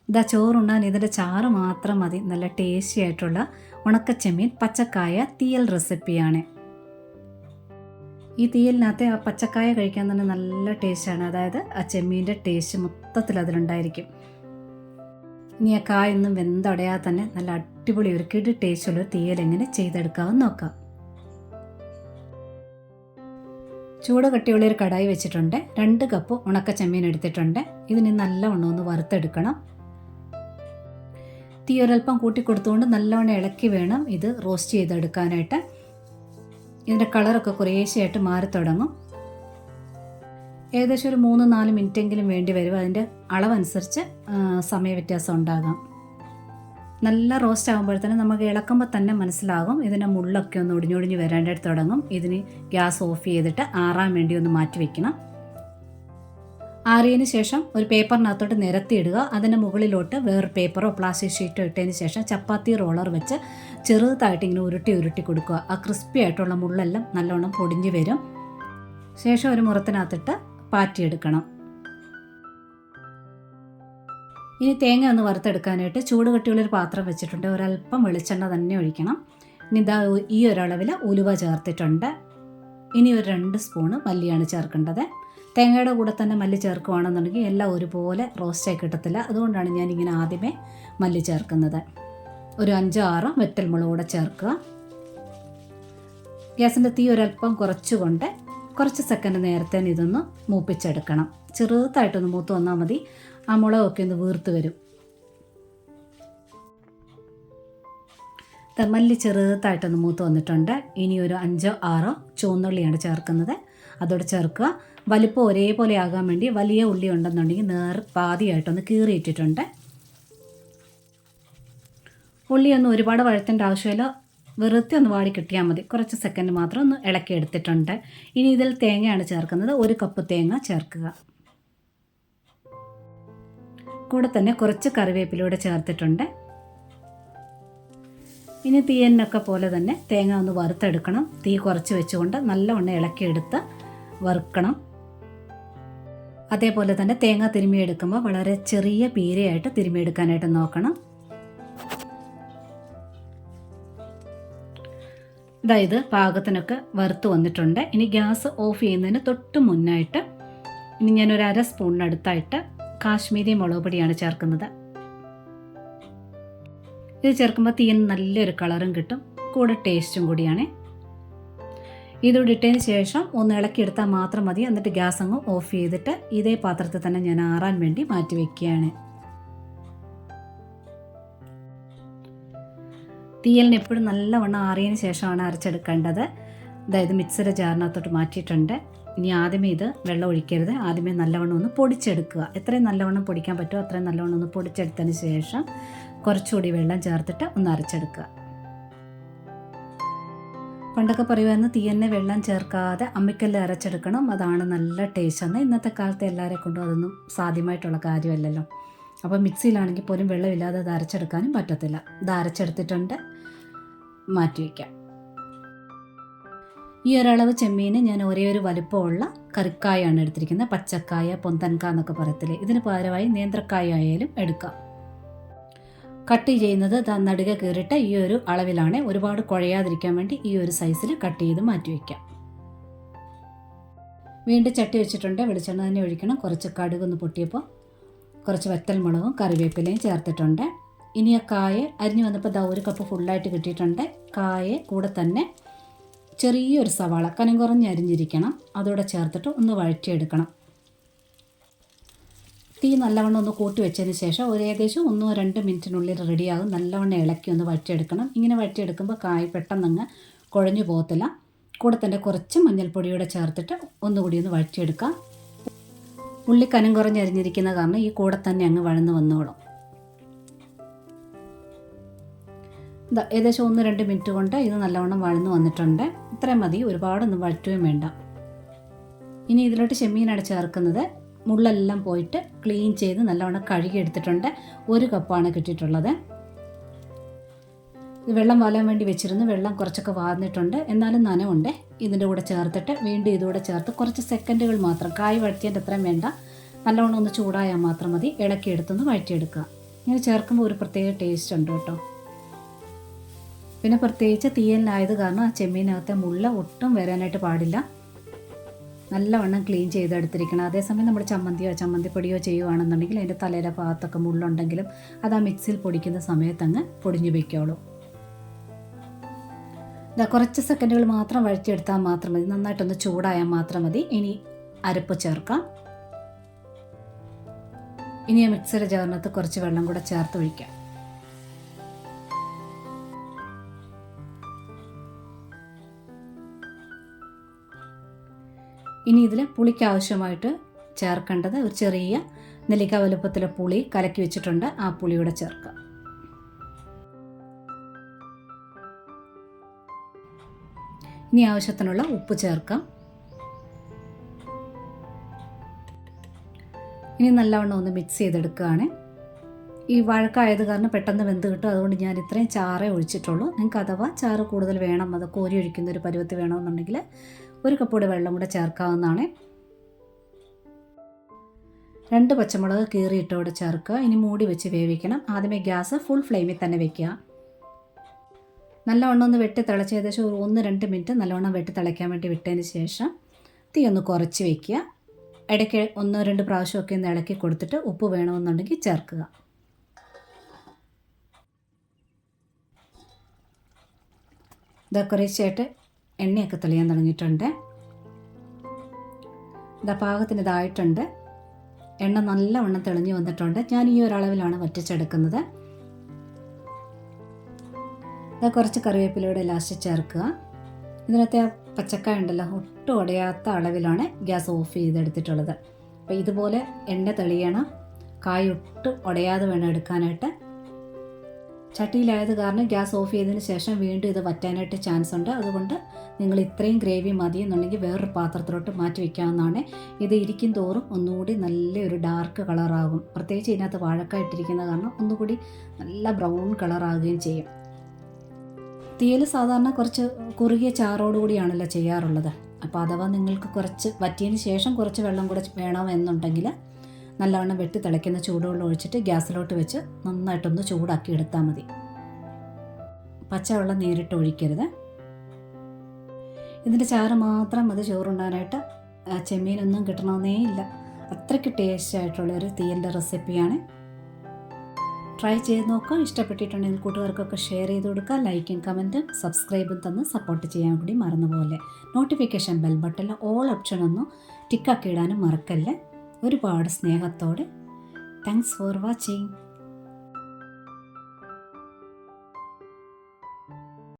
ഇതാ ചോറുണ്ണാൻ ഇതിൻ്റെ ചാറ് മാത്രം മതി. നല്ല ടേസ്റ്റി ആയിട്ടുള്ള ഉണക്കച്ചെമ്മീൻ പച്ചക്കായ തീയൽ റെസിപ്പിയാണ്. ഈ തീയലിനകത്ത് ആ പച്ചക്കായ കഴിക്കാൻ തന്നെ നല്ല ടേസ്റ്റാണ്. അതായത് ആ ചെമ്മീൻ്റെ ടേസ്റ്റ് മൊത്തത്തിൽ അതിലുണ്ടായിരിക്കും. ഇനി ആ കായൊന്നും വെന്തടയാതെ തന്നെ നല്ല അടിപൊളി ഒരു കിടി ടേസ്റ്റുള്ളൊരു തീയൽ എങ്ങനെ ചെയ്തെടുക്കാമെന്ന് നോക്കാം. ചൂട് കട്ടിയുള്ളൊരു കടായി വെച്ചിട്ടുണ്ട്. 2 കപ്പ് ഉണക്ക ചെമ്മീൻ എടുത്തിട്ടുണ്ട്. ഇതിന് നല്ലവണ്ണം ഒന്ന് വറുത്തെടുക്കണം. തീ ഒരൽപ്പം കൂട്ടി കൊടുത്തുകൊണ്ട് നല്ലവണ്ണം ഇളക്കി വേണം ഇത് റോസ്റ്റ് ചെയ്തെടുക്കാനായിട്ട്. ഇതിൻ്റെ കളറൊക്കെ കുറേശ്ശെയായിട്ട് മാറി തുടങ്ങും. ഏകദേശം ഒരു 3-4 മിനിറ്റെങ്കിലും വേണ്ടി വരും. അതിൻ്റെ അളവനുസരിച്ച് സമയവ്യത്യാസം ഉണ്ടാകാം. നല്ല റോസ്റ്റ് ആകുമ്പോഴത്തേനും നമുക്ക് ഇളക്കുമ്പോൾ തന്നെ മനസ്സിലാകും ഇതിൻ്റെ മുള്ളൊക്കെ ഒന്ന് ഒടിഞ്ഞൊടിഞ്ഞ് വരാനായിട്ട് തുടങ്ങും. ഇതിന് ഗ്യാസ് ഓഫ് ചെയ്തിട്ട് ആറാൻ വേണ്ടി ഒന്ന് മാറ്റി വയ്ക്കണം. ആറിയതിന് ശേഷം ഒരു പേപ്പറിനകത്തോട്ട് നിരത്തിയിടുക. അതിൻ്റെ മുകളിലോട്ട് വേറെ പേപ്പറോ പ്ലാസ്റ്റിക് ഷീറ്റോ ഇട്ടതിന് ശേഷം ചപ്പാത്തി റോളർ വെച്ച് ചെറുതായിട്ട് ഇങ്ങനെ ഉരുട്ടി കൊടുക്കുക. ആ ക്രിസ്പി ആയിട്ടുള്ള മുള്ളെല്ലാം നല്ലോണം പൊടിഞ്ഞ് വരും. ശേഷം ഒരു മുറത്തിനകത്തിട്ട് പാറ്റിയെടുക്കണം. ഇനി തേങ്ങ ഒന്ന് വറുത്തെടുക്കാനായിട്ട് ചൂട് കട്ടിയുള്ളൊരു പാത്രം വെച്ചിട്ടുണ്ട്. ഒരല്പം വെളിച്ചെണ്ണ തന്നെ ഒഴിക്കണം. ഇനി ഇതാ ഈ ഒരളവിൽ ഉലുവ ചേർത്തിട്ടുണ്ട്. ഇനി ഒരു 2 സ്പൂണ് മല്ലിയാണ് ചേർക്കേണ്ടത്. തേങ്ങയുടെ കൂടെ തന്നെ മല്ലി ചേർക്കുകയാണെന്നുണ്ടെങ്കിൽ എല്ലാം ഒരുപോലെ റോസ്റ്റായി കിട്ടത്തില്ല. അതുകൊണ്ടാണ് ഞാനിങ്ങനെ ആദ്യമേ മല്ലി ചേർക്കുന്നത്. ഒരു 5-6 വെറ്റൽമുളക് കൂടെ ചേർക്കുക. ഗ്യാസിൻ്റെ തീ ഒരല്പം കുറച്ചുകൊണ്ട് കുറച്ച് സെക്കൻഡ് നേരത്തെ ഇതൊന്ന് മൂപ്പിച്ചെടുക്കണം. ചെറുതായിട്ടൊന്ന് മൂത്ത് വന്നാൽ മതി. ആ മുളകൊക്കെ ഒന്ന് വീർത്ത് വരും. മല്ലി ചെറുതായിട്ടൊന്ന് മൂത്ത് വന്നിട്ടുണ്ട്. ഇനി ഒരു 5-6 ചുവന്നുള്ളിയാണ് ചേർക്കുന്നത്. അതോടെ ചേർക്കുക. വലിപ്പം ഒരേപോലെ ആകാൻ വേണ്ടി വലിയ ഉള്ളി ഉണ്ടെന്നുണ്ടെങ്കിൽ പാതിയായിട്ടൊന്ന് കീറിയിട്ടിട്ടുണ്ട്. ഉള്ളിയൊന്നും ഒരുപാട് വഴത്തേണ്ട ആവശ്യമില്ല. വെറുതെ ഒന്ന് വാടി കിട്ടിയാൽ മതി. കുറച്ച് സെക്കൻഡ് മാത്രം ഒന്ന് ഇളക്കി എടുത്തിട്ടുണ്ട്. ഇനി ഇതിൽ തേങ്ങയാണ് ചേർക്കുന്നത്. 1 കപ്പ് തേങ്ങ ചേർക്കുക. കൂടെ തന്നെ കുറച്ച് കറിവേപ്പിലൂടെ ചേർത്തിട്ടുണ്ട്. ഇനി തീയലിനൊക്കെ പോലെ തന്നെ തേങ്ങ ഒന്ന് വറുത്തെടുക്കണം. തീ കുറച്ച് വെച്ചുകൊണ്ട് നല്ലവണ്ണം ഇളക്കിയെടുത്ത് വറുക്കണം. അതേപോലെ തന്നെ തേങ്ങ തിരുമ്മിയെടുക്കുമ്പോൾ വളരെ ചെറിയ പീരയായിട്ട് തിരുമ്മിയെടുക്കാനായിട്ട് നോക്കണം. അതായത് പാകത്തിനൊക്കെ വറുത്ത് വന്നിട്ടുണ്ട്. ഇനി ഗ്യാസ് ഓഫ് ചെയ്യുന്നതിന് തൊട്ട് മുന്നായിട്ട് ഇനി ഞാനൊരു 1/2 സ്പൂണിനടുത്തായിട്ട് കാശ്മീരി മുളക് പൊടിയാണ് ചേർക്കുന്നത്. ഇത് ചേർക്കുമ്പോൾ തീയന് നല്ലൊരു കളറും കിട്ടും, കൂടെ ടേസ്റ്റും കൂടിയാണ്. ഇതോടെ ഇട്ടതിന് ശേഷം ഒന്ന് ഇളക്കിയെടുത്താൽ മാത്രം മതി. എന്നിട്ട് ഗ്യാസ് അങ്ങ് ഓഫ് ചെയ്തിട്ട് ഇതേ പാത്രത്തിൽ തന്നെ ഞാൻ ആറാൻ വേണ്ടി മാറ്റി വയ്ക്കുകയാണ്. തീയലിന് എപ്പോഴും നല്ലവണ്ണം ആറിയതിന് ശേഷമാണ് അരച്ചെടുക്കേണ്ടത്. അതായത് മിക്സിയുടെ ജാറിനകത്തോട്ട് മാറ്റിയിട്ടുണ്ട്. ഇനി ആദ്യമേ ഇത് വെള്ളം ഒഴിക്കരുത്. ആദ്യമേ നല്ലവണ്ണം ഒന്ന് പൊടിച്ചെടുക്കുക. എത്രയും നല്ലവണ്ണം പൊടിക്കാൻ പറ്റുമോ അത്രയും നല്ലവണ്ണം ഒന്ന് പൊടിച്ചെടുത്തതിന് ശേഷം കുറച്ചുകൂടി വെള്ളം ചേർത്തിട്ട് ഒന്ന് അരച്ചെടുക്കുക. പണ്ടൊക്കെ പറയുമായിരുന്നു തീയന്നെ വെള്ളം ചേർക്കാതെ അമ്മിക്കല്ല് അരച്ചെടുക്കണം, അതാണ് നല്ല ടേസ്റ്റ് എന്ന്. ഇന്നത്തെ കാലത്ത് എല്ലാവരെ കൊണ്ടും അതൊന്നും സാധ്യമായിട്ടുള്ള കാര്യമല്ലല്ലോ. അപ്പോൾ മിക്സിയിലാണെങ്കിൽ പോലും വെള്ളമില്ലാതെ അത് അരച്ചെടുക്കാനും പറ്റത്തില്ല. ഇത് അരച്ചെടുത്തിട്ടുണ്ട്, മാറ്റി വയ്ക്കാം. ഈ ഒരളവ് ചെമ്മീന് ഞാൻ ഒരേ ഒരു വലുപ്പമുള്ള കറിക്കായാണ് എടുത്തിരിക്കുന്നത്. പച്ചക്കായ, പൊന്തൻകായ എന്നൊക്കെ പറയത്തില്ലേ, ഇതിന് പകരമായി നേന്ത്രക്കായ ആയാലും എടുക്കാം. കട്ട് ചെയ്യുന്നത് നടുക കീറിയിട്ട് ഈ ഒരു അളവിലാണ്. ഒരുപാട് കുഴയാതിരിക്കാൻ വേണ്ടി ഈ ഒരു സൈസിൽ കട്ട് ചെയ്ത് മാറ്റി വയ്ക്കാം. വീണ്ടും ചട്ടി വെച്ചിട്ടുണ്ട്. വെളിച്ചെണ്ണ തന്നെ ഒഴിക്കണം. കുറച്ച് കടുകൊന്ന് പൊട്ടിയപ്പോൾ കുറച്ച് വറ്റൽമുളകും കറിവേപ്പിലയും ചേർത്തിട്ടുണ്ട്. ഇനി ആ കായ അരിഞ്ഞു വന്നപ്പോൾ 1 കപ്പ് ഫുള്ളായിട്ട് കിട്ടിയിട്ടുണ്ട്. കായ കൂടെ തന്നെ ചെറിയൊരു സവാള കനം കുറഞ്ഞ് അരിഞ്ഞിരിക്കണം, അതോടെ ചേർത്തിട്ട് ഒന്ന് വഴറ്റിയെടുക്കണം. തീ നല്ലവണ്ണം ഒന്ന് കൂട്ടി വെച്ചതിന് ശേഷം ഒരു ഏകദേശം 1-2 മിനിറ്റിനുള്ളിൽ റെഡിയാകും. നല്ലവണ്ണം ഇളക്കി ഒന്ന് വഴറ്റിയെടുക്കണം. ഇങ്ങനെ വഴറ്റിയെടുക്കുമ്പോൾ കായ പെട്ടെന്നങ്ങ് കുഴഞ്ഞു പോകത്തില്ല. കൂടെ തന്നെ കുറച്ച് മഞ്ഞൾപ്പൊടിയൂടെ ചേർത്തിട്ട് ഒന്നുകൂടി ഒന്ന് വഴറ്റിയെടുക്കാം. ഉള്ളി കനം കുറഞ്ഞ് അരിഞ്ഞിരിക്കുന്ന കാരണം ഈ കൂടെ തന്നെ അങ്ങ് വഴന്ന് വന്നോളും. ഏകദേശം 1-2 മിനിറ്റ് കൊണ്ട് ഇത് നല്ലവണ്ണം വഴന്ന് വന്നിട്ടുണ്ട്. ഇത്രയും മതി, ഒരുപാടൊന്നും വഴറ്റുകയും വേണ്ട. ഇനി ഇതിലോട്ട് ചെമ്മീനാണ് ചേർക്കുന്നത്. മുള്ളെല്ലാം പോയിട്ട് ക്ലീൻ ചെയ്ത് നല്ലവണ്ണം കഴുകി എടുത്തിട്ടുണ്ട്. 1 കപ്പാണ് കിട്ടിയിട്ടുള്ളത്. ഇത് വെള്ളം വാലാൻ വേണ്ടി വെച്ചിരുന്നു. വെള്ളം കുറച്ചൊക്കെ വാർന്നിട്ടുണ്ട്, എന്നാലും നനവുണ്ട്. ഇതിൻ്റെ കൂടെ ചേർത്തിട്ട് വീണ്ടും ഇതുകൂടെ ചേർത്ത് കുറച്ച് സെക്കൻഡുകൾ മാത്രം, കായ് വഴറ്റിയതിൻ്റെ അത്രയും വേണ്ട, നല്ലവണ്ണം ഒന്ന് ചൂടായാൽ മാത്രം മതി. ഇളക്കിയെടുത്തൊന്ന് വഴറ്റിയെടുക്കുക. ഇങ്ങനെ ചേർക്കുമ്പോൾ ഒരു പ്രത്യേക ടേസ്റ്റ് ഉണ്ട് കേട്ടോ. പിന്നെ പ്രത്യേകിച്ച് തീയലിനായത് കാരണം ആ ചെമ്മീനകത്തെ മുള്ള ഒട്ടും വരാനായിട്ട് പാടില്ല. നല്ലവണ്ണം ക്ലീൻ ചെയ്തെടുത്തിരിക്കണം. അതേസമയം നമ്മൾ ചമ്മന്തിപ്പൊടിയോ ചെയ്യുകയാണെന്നുണ്ടെങ്കിൽ അതിൻ്റെ തലയിലെ ഭാഗത്തൊക്കെ മുള്ളുണ്ടെങ്കിലും അത് ആ മിക്സിയിൽ പൊടിക്കുന്ന സമയത്ത് അങ്ങ് പൊടിഞ്ഞു വയ്ക്കോളൂ. ഇതാ കുറച്ച് സെക്കൻഡുകൾ മാത്രം വഴറ്റിയെടുത്താൽ മാത്രം മതി. നന്നായിട്ടൊന്ന് ചൂടായാൽ മാത്രം മതി. ഇനി അരപ്പ് ചേർക്കാം. ഇനി ആ മിക്സിയുടെ ജാറിനകത്ത് കുറച്ച് വെള്ളം കൂടെ ചേർത്ത് ഒഴിക്കാം. ഇനി ഇതിൽ പുളിക്ക് ആവശ്യമായിട്ട് ചേർക്കേണ്ടത് ഒരു ചെറിയ നെല്ലിക്ക വലുപ്പത്തിലെ പുളി കലക്കി വെച്ചിട്ടുണ്ട്. ആ പുളിയൂടെ ചേർക്കാം. ഇനി ആവശ്യത്തിനുള്ള ഉപ്പ് ചേർക്കാം. ഇനി നല്ലവണ്ണം ഒന്ന് മിക്സ് ചെയ്തെടുക്കുകയാണ്. ഈ വഴക്കായത് കാരണം പെട്ടെന്ന് വെന്ത് കിട്ടും. അതുകൊണ്ട് ഞാൻ ഇത്രയും ചാറേ ഒഴിച്ചിട്ടുള്ളൂ. നിങ്ങൾക്ക് അഥവാ ചാറ് കൂടുതൽ വേണം, അത് കോരി ഒഴിക്കുന്ന ഒരു പരുവത്തിൽ വേണമെന്നുണ്ടെങ്കിൽ 1 കപ്പോടെ വെള്ളം കൂടെ ചേർക്കാവുന്നതാണ്. 2 പച്ചമുളക് കീറിയിട്ടോടെ ചേർക്കുക. ഇനി മൂടി വെച്ച് വേവിക്കണം. ആദ്യമേ ഗ്യാസ് ഫുൾ ഫ്ലെയിമിൽ തന്നെ വെക്കുക. നല്ലവണ്ണം ഒന്ന് വെട്ടി തിളച്ച് ഏകദേശം ഒരു 1-2 മിനിറ്റ് നല്ലവണ്ണം വെട്ടി തിളയ്ക്കാൻ വേണ്ടി വിട്ടതിന് ശേഷം തീ ഒന്ന് കുറച്ച് വയ്ക്കുക. ഇടയ്ക്ക് 1-2 പ്രാവശ്യമൊക്കെ ഒന്ന് ഇളക്കി കൊടുത്തിട്ട് ഉപ്പ് വേണമെന്നുണ്ടെങ്കിൽ ചേർക്കുക. ഇതാ കുറേശ്ശായിട്ട് എണ്ണയൊക്കെ തെളിയാൻ തുടങ്ങിയിട്ടുണ്ട്. ഇതാ പാകത്തിന് ഇതായിട്ടുണ്ട്. എണ്ണ നല്ലവണ്ണം തെളിഞ്ഞ് വന്നിട്ടുണ്ട്. ഞാൻ ഈ ഒരളവിലാണ് വറ്റിച്ചെടുക്കുന്നത്. ഇതാ കുറച്ച് കറിവേപ്പിലയുടെ ലാസ്റ്റ് ചേർക്കുക. ഇതിനകത്തെ ആ പച്ചക്കായ ഉണ്ടല്ലോ, ഒട്ടും ഉടയാത്ത അളവിലാണ് ഗ്യാസ് ഓഫ് ചെയ്തെടുത്തിട്ടുള്ളത്. അപ്പോൾ ഇതുപോലെ എണ്ണ തെളിയണം. കായ ഒട്ടും ഉടയാതെ വേണം എടുക്കാനായിട്ട്. ചട്ടിയിലായത് കാരണം ഗ്യാസ് ഓഫ് ചെയ്തതിന് ശേഷം വീണ്ടും ഇത് വറ്റാനായിട്ട് ചാൻസ് ഉണ്ട്. അതുകൊണ്ട് നിങ്ങൾ ഇത്രയും ഗ്രേവി മതി എന്നുണ്ടെങ്കിൽ വേറൊരു പാത്രത്തിലോട്ട് മാറ്റി വയ്ക്കാവുന്നതാണ്. ഇത് ഇരിക്കും തോറും ഒന്നുകൂടി നല്ലൊരു ഡാർക്ക് കളറാകും. പ്രത്യേകിച്ച് ഇതിനകത്ത് വാഴക്കായ ഇട്ടിരിക്കുന്ന കാരണം ഒന്നുകൂടി നല്ല ബ്രൗൺ കളറാകുകയും ചെയ്യും. തീയൽ സാധാരണ കുറച്ച് കുറുകിയ ചാറോടുകൂടിയാണല്ലോ ചെയ്യാറുള്ളത്. അപ്പോൾ അഥവാ നിങ്ങൾക്ക് കുറച്ച് വറ്റിയതിന് ശേഷം കുറച്ച് വെള്ളം കൂടെ വേണമെന്നുണ്ടെങ്കിൽ നല്ലവണ്ണം വെട്ടി തിളയ്ക്കുന്ന ചൂടുവെള്ളം ഒഴിച്ചിട്ട് ഗ്യാസിലോട്ട് വെച്ച് നന്നായിട്ടൊന്ന് ചൂടാക്കി എടുത്താൽ മതി. പച്ചവെള്ളം നേരിട്ട് ഒഴിക്കരുത്. ഇതിൻ്റെ ചാറ് മാത്രം മതി ചോറുണ്ടാനായിട്ട്. ചെമ്മീനൊന്നും കിട്ടണമെന്നേ ഇല്ല. അത്രയ്ക്ക് ടേസ്റ്റ് ആയിട്ടുള്ള ഒരു തീയലിൻ്റെ റെസിപ്പിയാണ്. ട്രൈ ചെയ്ത് നോക്കുക. ഇഷ്ടപ്പെട്ടിട്ടുണ്ടെങ്കിൽ കൂട്ടുകാർക്കൊക്കെ ഷെയർ ചെയ്ത് കൊടുക്കുക. ലൈക്കും കമൻറ്റും സബ്സ്ക്രൈബും തന്ന് സപ്പോർട്ട് ചെയ്യാൻ കൂടി മറന്നുപോലെ. നോട്ടിഫിക്കേഷൻ ബെൽ ബട്ടണിൽ ഓൾ ഓപ്ഷനൊന്നും ടിക്കാക്കി ഇടാനും മറക്കല്ലേ. ഒരുപാട് സ്നേഹത്തോടെ. Thanks for watching.